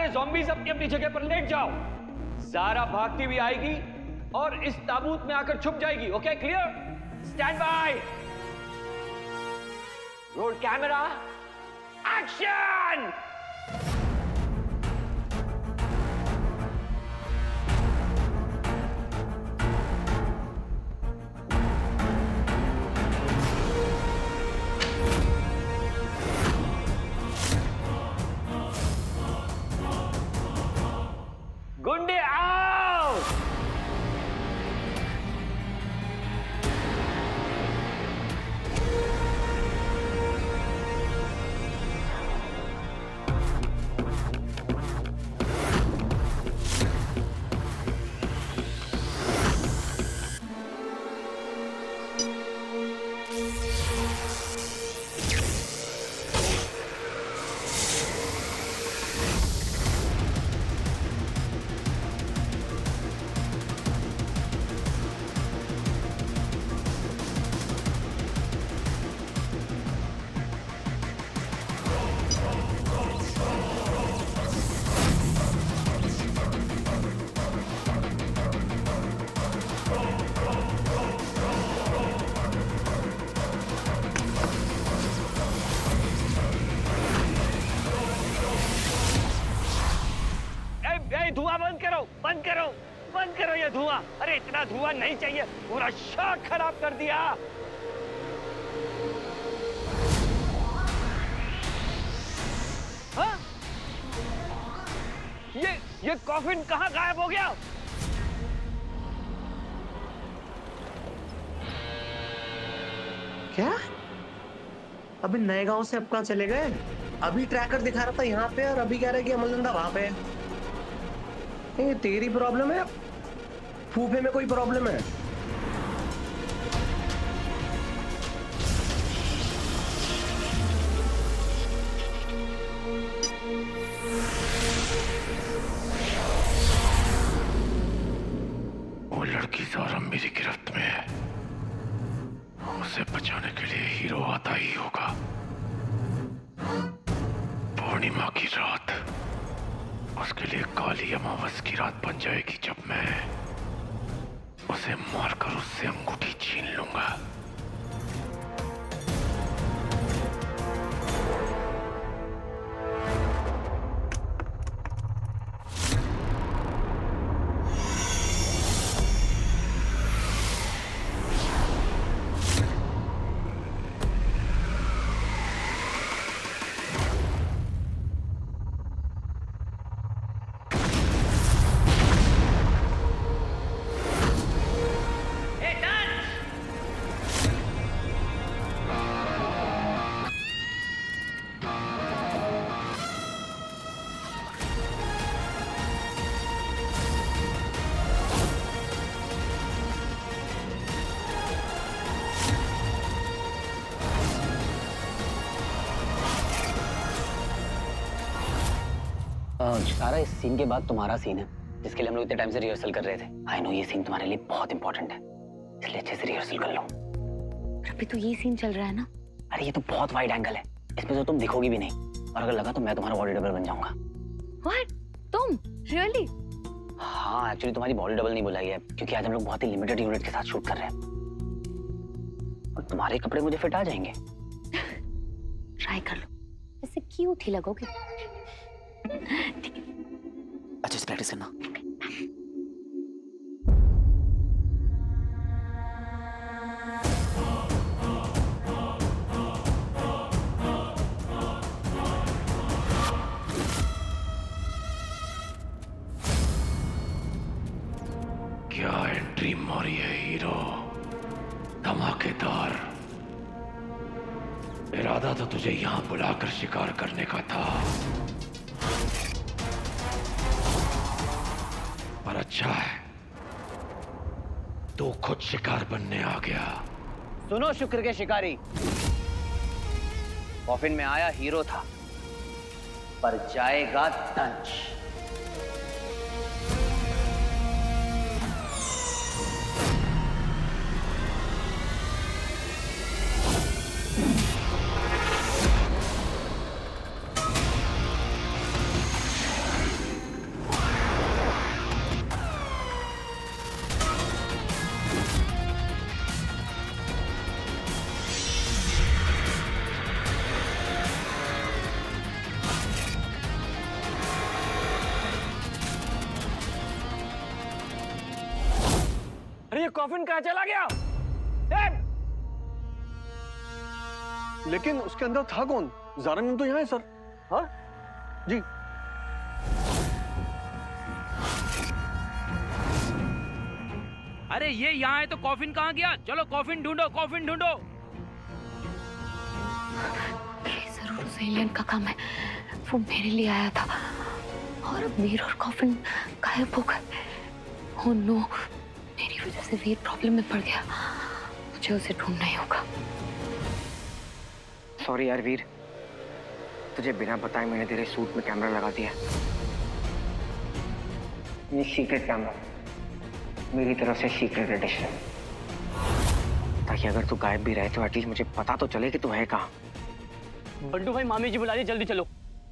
सारे ज़ॉम्बीज़ अपनी अपनी जगह पर लेट जाओ। ज़ारा भागती हुई आएगी और इस ताबूत में आकर छुप जाएगी। Okay, clear? Stand by. Roll camera, action. गुंडे आओ। धुआं बंद करो, बंद करो, बंद करो ये धुआं। अरे इतना धुआं नहीं चाहिए, पूरा शॉट खराब कर दिया। हाँ? ये कॉफिन कहाँ गायब हो गया? क्या? अभी नए गांव से अब कहाँ चले गए? अभी ट्रैकर दिखा रहा था यहाँ पे और अभी कह रहा है कि अमलदंदा वहां पे है। ये तेरी प्रॉब्लम है, फूफे में कोई प्रॉब्लम है? वो लड़की ज़ारा मेरी गिरफ्त में है। उसे बचाने के लिए हीरो आता ही होगा। पूर्णिमा की रात उसके लिए काली अमावस की रात बन जाएगी जब मैं उसे मारकर उससे अंगूठी छीन लूंगा। सारा इस सीन के बाद तुम्हारा सीन है, जिसके लिए हम लोग इतने टाइम से रिहर्सल कर रहे थे। आई नो ये सीन तुम्हारे लिए बहुत इंपॉर्टेंट है, इसलिए अच्छे से रिहर्सल कर लो। अभी तो ये सीन चल रहा है ना? अरे ये तो बहुत वाइड एंगल है, इसमें तो तुम दिखोगी भी नहीं, और अगर लगा तो मैं तुम्हारा बॉडी डबल बन जाऊंगा। What? तुम? Really? हाँ, एक्चुअली तुम्हारी बॉडी डबल नहीं बुलाई है, क्योंकि आज हम लोग बहुत ही लिमिटेड यूनिट के साथ शूट कर रहे हैं, और तुम्हारे कपड़े मुझे फिट आ जाएंगे। ट्राई कर लो, ऐसे क्यूट ही लगोगे। ठीक है। अच्छे से प्रैक्टिस करना। क्या एंट्री मारी है हीरो, धमाकेदार। इरादा तो तुझे यहां बुलाकर शिकार करने का था, पर अच्छा है तू खुद शिकार बनने आ गया। सुनो शुक्र के शिकारी, कॉफिन में आया हीरो था, पर जाएगा दंश। कॉफिन कहाँ चला गया? लेकिन उसके अंदर था कौन? ज़ारा मैम तो यहाँ है सर। हाँ जी। अरे ये यहाँ है तो कॉफिन कहाँ गया? चलो कॉफिन ढूंढो, कॉफिन ढूंढो। ये जरूर उस एलियन का काम है। वो मेरे लिए आया था और अब वीर और कॉफिन गायब हो गए। ओह नो, मेरी वजह से वीर प्रॉब्लम में पड़ गया। मुझे उसे ढूंढना ही होगा। सॉरी यार वीर, तुझे बिना बताए मैंने तेरे सूट में कैमरा लगा दिया। ये सीक्रेट कैमरा, मेरी तरफ से सीक्रेट एडिशन, ताकि अगर तू गायब भी रहे तो एटलीस्ट मुझे पता तो चले कि तू है कहाँ। बंटू भाई, मामी जी बुला रही, जल्दी चलो।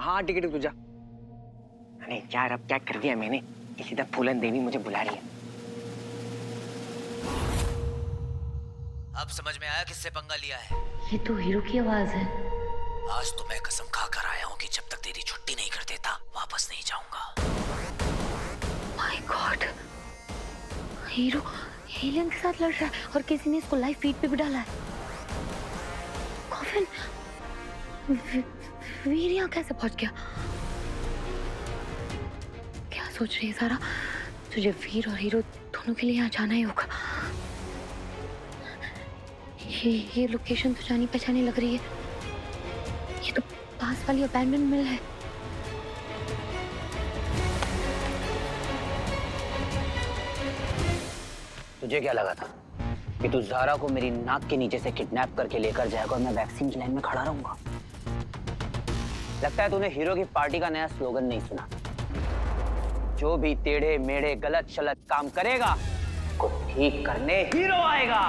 हाँ टिकट है तुझा। अरे यार अब क्या कर दिया मैंने, इसी तरह फूलन देवी मुझे बुला रही है। अब समझ में आया किससे पंगा लिया है? ये तो हीरो की आवाज है। आज तो मैं कसम खा कर आया हूँ कि जब तक तेरी छुट्टी नहीं कर देता वापस नहीं जाऊंगा। माय गॉड, हीरो एलियन के साथ लड़ रहा है और किसी ने इसको लाइव फीड पे भी डाला है। कॉफिन, वीर यहाँ कैसे पहुंच गया? क्या सोच रही है सारा? तुझे वीर और हीरो दोनों के लिए यहाँ जाना ही होगा। ये लोकेशन तो जानी पहचानी लग रही है। ये तो पास वाली अबैंडन मिल है। तुझे क्या लगा था कि तू ज़ारा को मेरी नाक के नीचे से किडनैप करके लेकर जाएगा और मैं वैक्सीन की लाइन में खड़ा रहूंगा? लगता है तूने हीरो की पार्टी का नया स्लोगन नहीं सुना। जो भी टेढ़े मेढ़े गलत शलत काम करेगा को ठीक करने हीरो आएगा।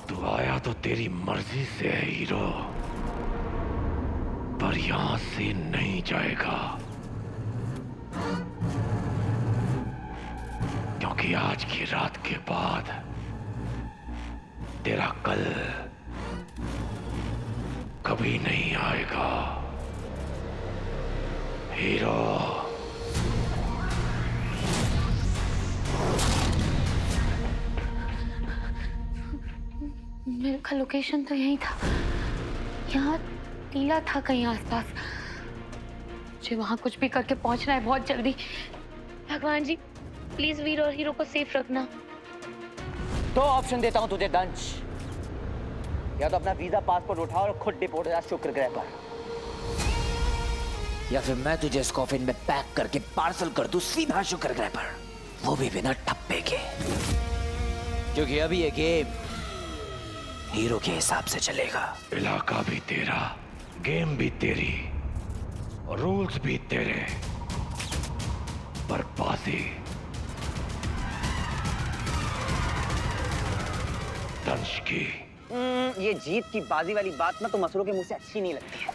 तू आया तो तेरी मर्जी से है हीरो, पर यहां से नहीं जाएगा, क्योंकि आज की रात के बाद तेरा कल कभी नहीं आएगा हीरो। मेरा लोकेशन तो यही था। यहाँ टीला था कहीं आसपास। मुझे वहां कुछ भी करके पहुंचना है बहुत जल्दी। भगवान जी, प्लीज वीर और हीरो को सेफ रखना। दो ऑप्शन देता हूं तुझे दंश, या तो अपना वीजा पासपोर्ट उठा और खुद डिपोर्ट हो जा शुक्र ग्रह पर, या फिर मैं तुझे इस कॉफिन में पैक करके पार्सल कर दूं सीधा शुक्र ग्रह पर, वो भी बिना ठप्पे के। क्योंकि अभी ये गेम हीरो के हिसाब से चलेगा। इलाका भी तेरा, गेम भी तेरी, और रूल्स भी तेरे, पर बाजी दंश की। ये जीत की बाजी वाली बात ना तो मसरूं के मुंह से अच्छी नहीं लगती है।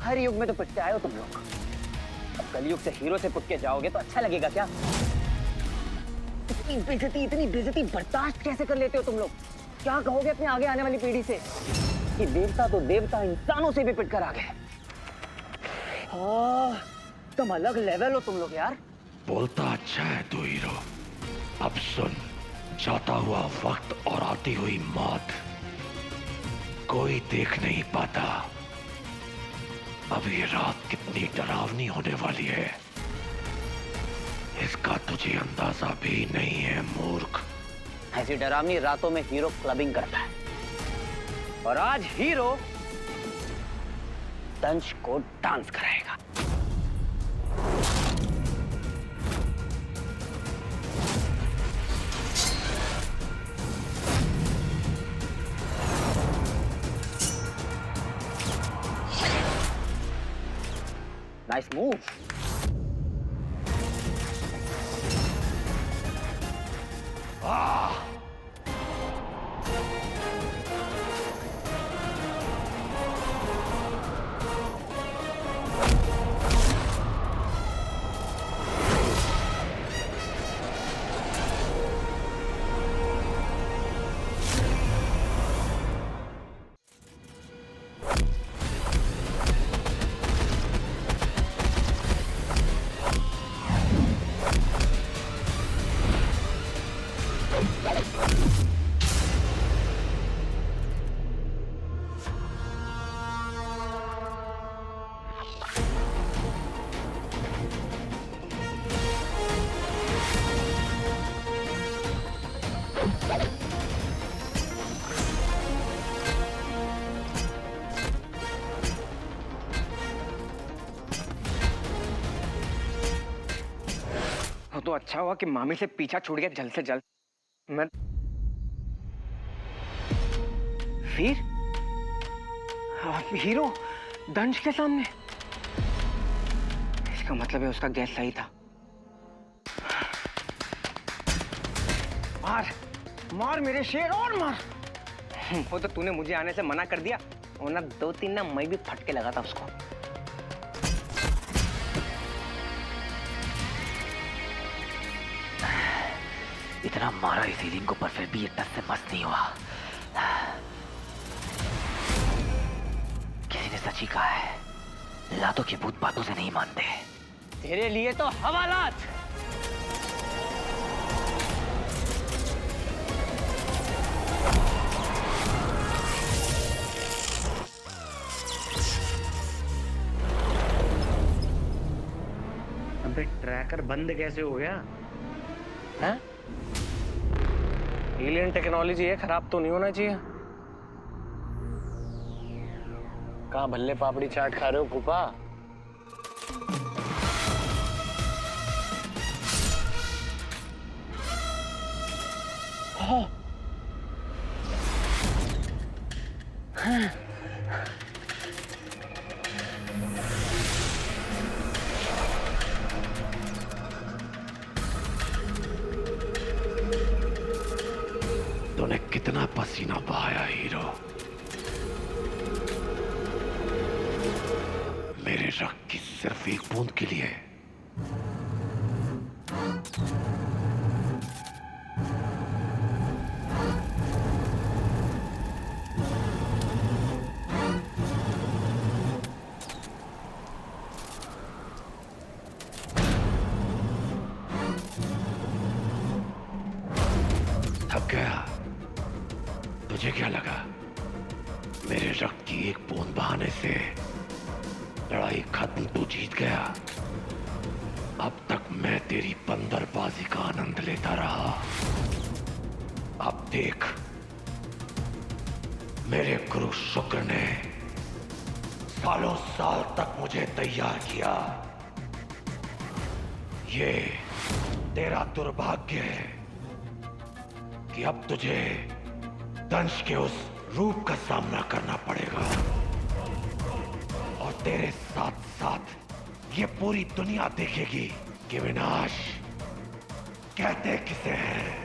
हर युग में तो पिटते आए हो तुम लोग, अब कलयुग से हीरो से पुट के जाओगे तो अच्छा लगेगा क्या? इतनी बेइज्जती बर्दाश्त कैसे कर लेते हो तुम लोग? क्या कहोगे अपने आगे आने वाली पीढ़ी से कि देवता तो देवता इंसानों से भी पिट कर आ गए? तुम अलग लेवल हो तुम लोग यार। बोलता अच्छा है तू हीरो। अब सुन, जाता हुआ वक्त और आती हुई मौत कोई देख नहीं पाता। अब ये रात कितनी डरावनी होने वाली है इसका तुझे अंदाजा भी नहीं है मूर्ख। ऐसी डरावनी रातों में हीरो क्लबिंग करता है, और आज हीरो दंश को डांस कराएगा। Nice move. तो अच्छा हुआ कि मामी से पीछा छूट गया जल्द से जल्द। मैं वीर हीरो दंश के सामने, इसका मतलब है उसका गैस सही था। मार मार मेरे शेर और मार। वो तो तूने मुझे आने से मना कर दिया, और ना 2-3 ना मैं भी फटके लगा था उसको। इतना मारा इस हीलिंग को, पर फिर भी ये टस से मस्त नहीं हुआ। किसी ने सच ही कहा है, लातों के भूत बातों से नहीं मानते। तेरे लिए तो हवालात। अबे ट्रैकर बंद कैसे हो गया? हैं? एलियन टेक्नोलॉजी है, खराब तो नहीं होना चाहिए। कहाँ भल्ले पापड़ी चाट खा रहे हो फूफा? तूने कितना पसीना बहाया हीरो, मेरे रक्त की सिर्फ एक बूंद के लिए। थक गया? तुझे क्या लगा मेरे रक्त की एक बूंद बहाने से लड़ाई खत्म, तू जीत गया? अब तक मैं तेरी बंदरबाजी का आनंद लेता रहा। अब देख, मेरे गुरु शुक्र ने सालों साल तक मुझे तैयार किया। ये तेरा दुर्भाग्य है कि अब तुझे दंश के उस रूप का सामना करना पड़ेगा, और तेरे साथ साथ ये पूरी दुनिया देखेगी कि विनाश कहते किसे हैं।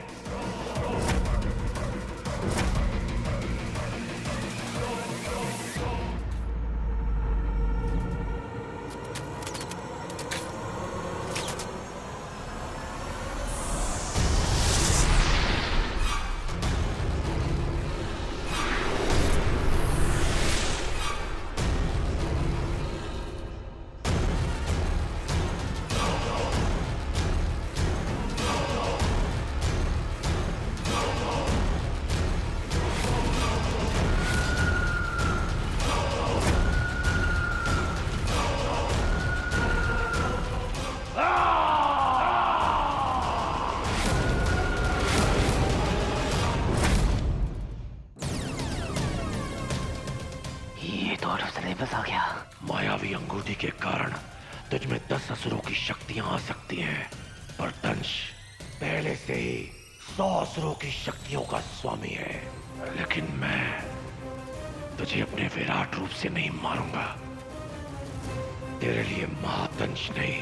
बस आ गया। मायावी अंगूठी के कारण तुझ में 10 असुरों की शक्तियां आ सकती हैं, पर दंश पहले से ही 100 असुरों की शक्तियों का स्वामी है। लेकिन मैं तुझे अपने विराट रूप से नहीं मारूंगा। तेरे लिए महादंश नहीं,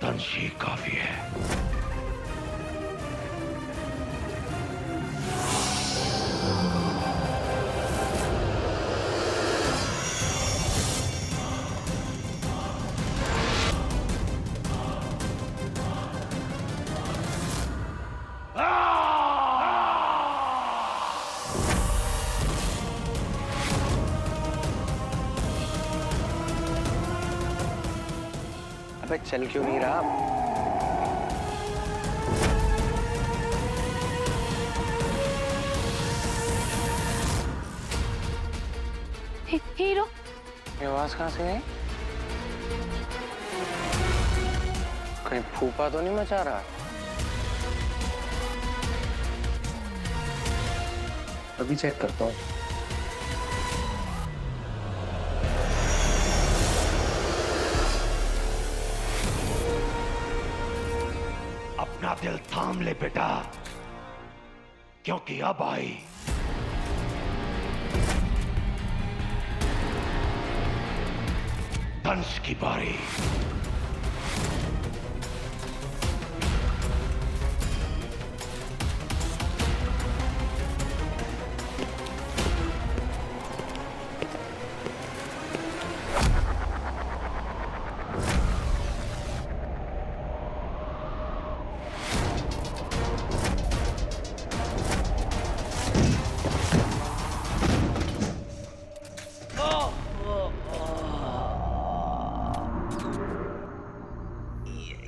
दंश ही काफी है। अबे चल क्यों नहीं रहा? हीरो, ये आवाज कहाँ से आई? कहीं फूफा तो नहीं मचा रहा? अभी चेक करता हूँ। अपना दिल थाम ले बेटा, क्योंकि अब आई दंश की बारी।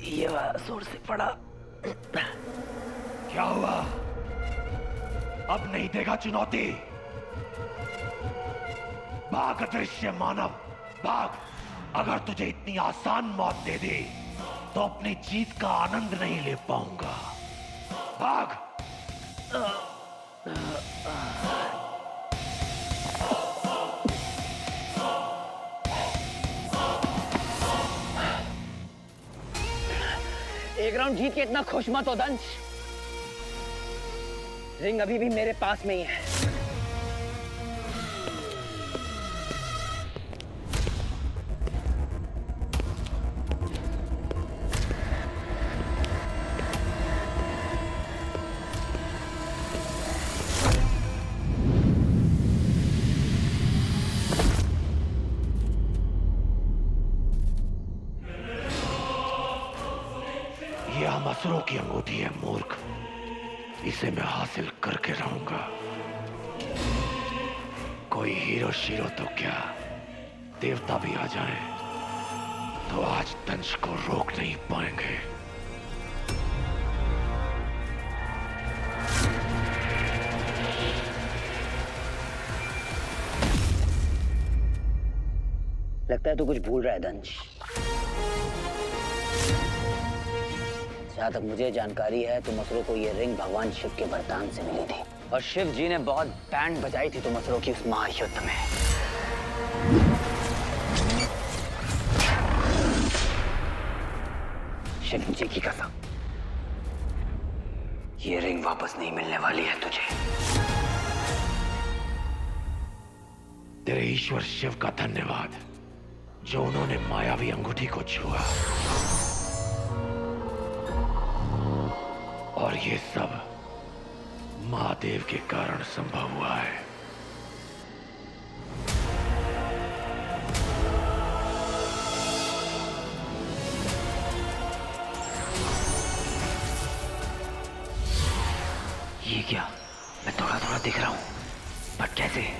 ये जोर से पड़ा। क्या हुआ? अब नहीं देगा चुनौती? भाग अदृश्य मानव, भाग। अगर तुझे इतनी आसान मौत दे दी तो अपनी जीत का आनंद नहीं ले पाऊंगा। भाग। एक राउंड जीत के इतना खुश मत हो दंश। रिंग अभी भी मेरे पास में ही है। यह मसरों की अंगूठी है मूर्ख, इसे मैं हासिल करके रहूंगा। कोई हीरो शीरो तो क्या, देवता भी आ जाएं तो आज दंश को रोक नहीं पाएंगे। लगता है तू कुछ भूल रहा है दंश। जहां तक मुझे जानकारी है तो मसरों को ये रिंग भगवान शिव के वरदान से मिली थी, और शिव जी ने बहुत बैंड बजाई थी तो मसरों की उस महायुद्ध में। शिव जी की कसम, ये रिंग वापस नहीं मिलने वाली है तुझे। तेरे ईश्वर शिव का धन्यवाद जो उन्होंने मायावी अंगूठी को छुआ, और ये सब महादेव के कारण संभव हुआ है। ये क्या? मैं थोड़ा थोड़ा दिख रहा हूं, बट कैसे?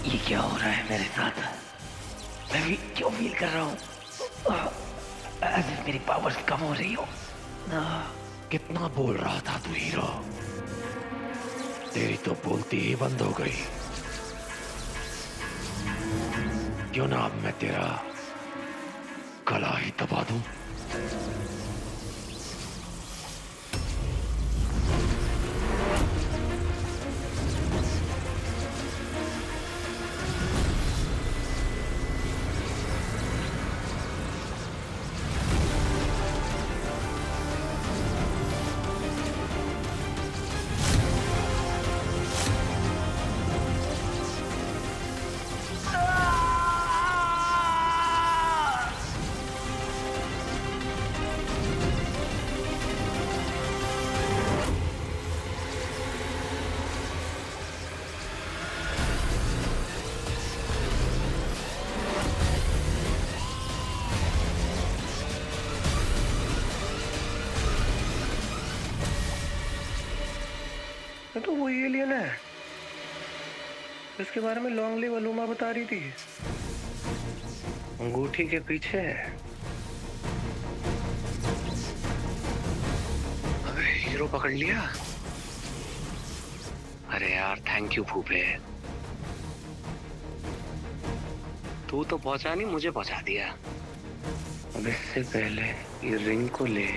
ये क्या हो रहा है मेरे साथ? मैं भी क्यों फील कर रहा हूँ as if मेरी पावर्स कम हो रही हो। कितना बोल रहा था तू हीरो, तेरी तो बोलती ही बंद हो गई। क्यों ना अब मैं तेरा गला ही दबा दूं? तो वो एलियन है, इसके बारे में लॉन्गली वलूमा बता रही थी। अंगूठी के पीछे है। हीरो पकड़ लिया। अरे यार थैंक यू फूफे, तू तो पहुंचा नहीं, मुझे पहुंचा दिया। अब इससे पहले ये रिंग को ले,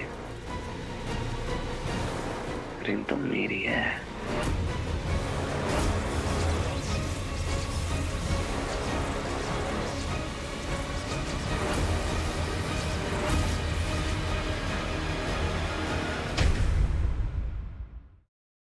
रिंग तो मेरी है।